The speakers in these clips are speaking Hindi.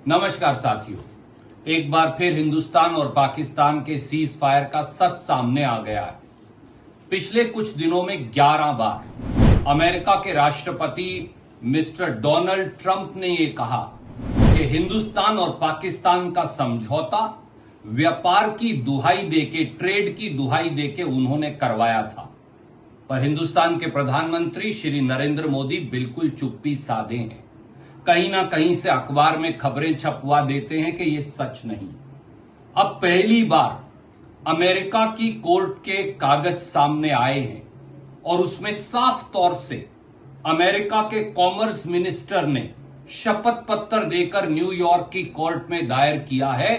नमस्कार साथियों, एक बार फिर हिंदुस्तान और पाकिस्तान के सीज फायर का सच सामने आ गया है। पिछले कुछ दिनों में 11 बार अमेरिका के राष्ट्रपति मिस्टर डोनाल्ड ट्रंप ने यह कहा कि हिंदुस्तान और पाकिस्तान का समझौता व्यापार की दुहाई देके, ट्रेड की दुहाई देके उन्होंने करवाया था। पर हिंदुस्तान के प्रधानमंत्री श्री नरेंद्र मोदी बिल्कुल चुप्पी साधे हैं। कहीं ना कहीं से अखबार में खबरें छपवा देते हैं कि यह सच नहीं। अब पहली बार अमेरिका की कोर्ट के कागज सामने आए हैं और उसमें साफ तौर से अमेरिका के कॉमर्स मिनिस्टर ने शपथ पत्र देकर न्यूयॉर्क की कोर्ट में दायर किया है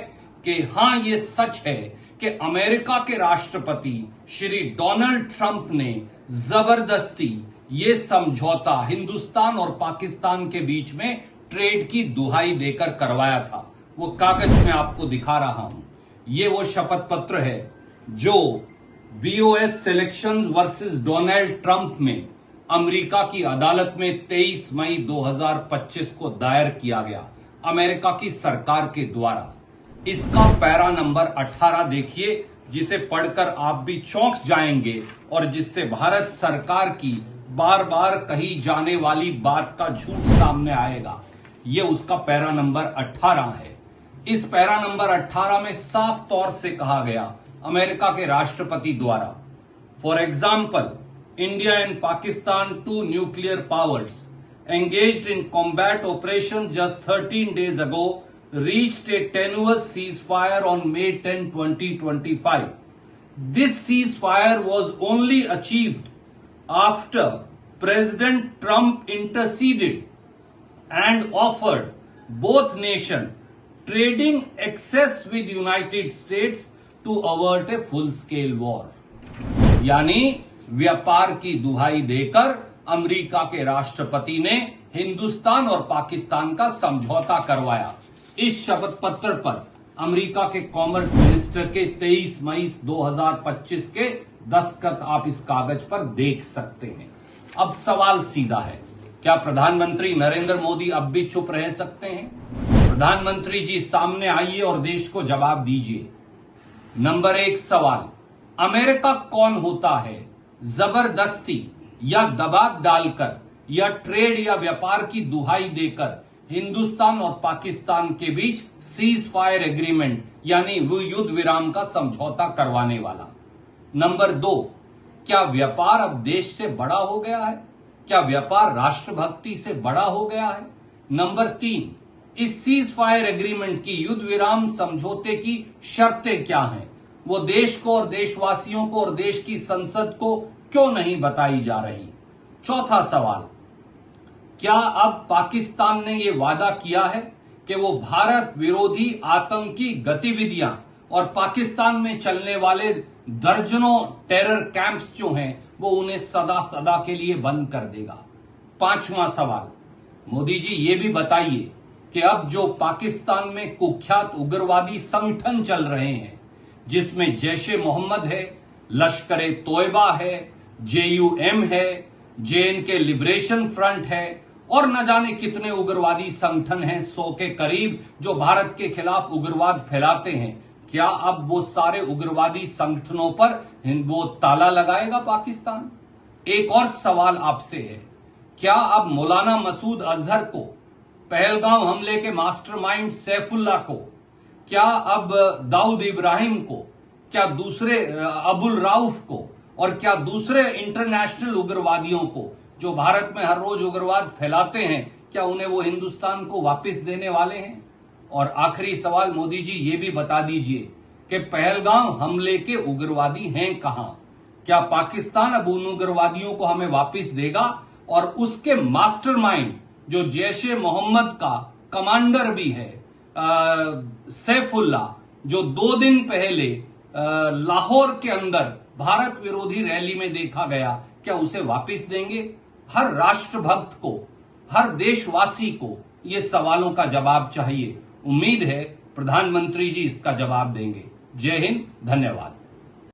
कि हां, यह सच है कि अमेरिका के राष्ट्रपति श्री डोनाल्ड ट्रंप ने जबरदस्ती ये समझौता हिंदुस्तान और पाकिस्तान के बीच में ट्रेड की दुहाई देकर करवाया था। वो कागज मैं आपको दिखा रहा हूं। ये वो शपथ पत्र है जो VOS selections versus Donald Trump में अमेरिका की अदालत में 23 मई 2025 को दायर किया गया अमेरिका की सरकार के द्वारा। इसका पैरा नंबर 18 देखिए, जिसे पढ़कर आप भी चौंक जाएंगे और जिससे भारत सरकार की बार बार कही जाने वाली बात का झूठ सामने आएगा। यह उसका पैरा नंबर 18 है। इस पैरा नंबर 18 में साफ तौर से कहा गया अमेरिका के राष्ट्रपति द्वारा, for example, India and Pakistan, two nuclear powers engaged in combat operation just 13 days ago reached a tenuous ceasefire on May 10, 2025. This ceasefire was only achieved after President Trump interceded and offered both nations trading excess with United States to avert a full-scale war. यानी व्यापार की दुहाई देकर अमेरिका के राष्ट्रपति ने हिंदुस्तान और पाकिस्तान का समझौता करवाया। इस शपथ पत्र पर अमेरिका के कॉमर्स मिनिस्टर के 23 मई 2025 के दस्तखत आप इस कागज पर देख सकते हैं। अब सवाल सीधा है, क्या प्रधानमंत्री नरेंद्र मोदी अब भी चुप रह सकते हैं? प्रधानमंत्री जी, सामने आइए और देश को जवाब दीजिए। नंबर 1 सवाल, अमेरिका कौन होता है जबरदस्ती या दबाव डालकर या ट्रेड या व्यापार की दुहाई देकर हिंदुस्तान और पाकिस्तान के बीच सीज फायर एग्रीमेंट यानी युद्ध विराम का समझौता करवाने वाला? नंबर 2, क्या व्यापार अब देश से बड़ा हो गया है? क्या व्यापार राष्ट्रभक्ति से बड़ा हो गया है? नंबर 3, इस सीज फायर एग्रीमेंट की युद्ध विराम समझौते की शर्तें क्या हैं? वो देश को और देशवासियों को और देश की संसद को क्यों नहीं बताई जा रही? चौथा सवाल, क्या अब पाकिस्तान ने यह वादा किया है कि वो भारत विरोधी आतंकी गतिविधियां और पाकिस्तान में चलने वाले दर्जनों टेरर कैंप्स जो हैं वो उन्हें सदा सदा के लिए बंद कर देगा? पांचवा सवाल, मोदी जी ये भी बताइए कि अब जो पाकिस्तान में कुख्यात उग्रवादी संगठन चल रहे हैं, जिसमें जैश ए मोहम्मद है, लश्कर ए तोयबा है, JUM है, JNK लिबरेशन फ्रंट है और न जाने कितने उग्रवादी संगठन हैं, 100 के करीब, जो भारत के खिलाफ उग्रवाद फैलाते हैं, क्या अब वो सारे उग्रवादी संगठनों पर वो ताला लगाएगा पाकिस्तान? एक और सवाल आपसे है, क्या अब मौलाना मसूद अजहर को, पहलगांव हमले के मास्टरमाइंड सैफुल्लाह को, क्या अब दाऊद इब्राहिम को, क्या दूसरे अबुल राउफ को और क्या दूसरे इंटरनेशनल उग्रवादियों को जो भारत में हर रोज उग्रवाद फैलाते हैं, क्या उन्हें वो हिंदुस्तान को वापस देने वाले हैं? और आखिरी सवाल, मोदी जी ये भी बता दीजिए कि पहलगांव हमले के उग्रवादी हैं कहां? क्या पाकिस्तान अब उन उग्रवादियों को हमें वापस देगा? और उसके मास्टरमाइंड जो जैश ए मोहम्मद का कमांडर भी है सैफुल्लाह, जो 2 दिन पहले लाहौर के अंदर भारत विरोधी रैली में देखा गया, क्या उसे वापस देंगे? हर राष्ट्रभक्त को, हर देशवासी को ये सवालों का जवाब चाहिए। उम्मीद है प्रधानमंत्री जी इसका जवाब देंगे। जय हिंद, धन्यवाद।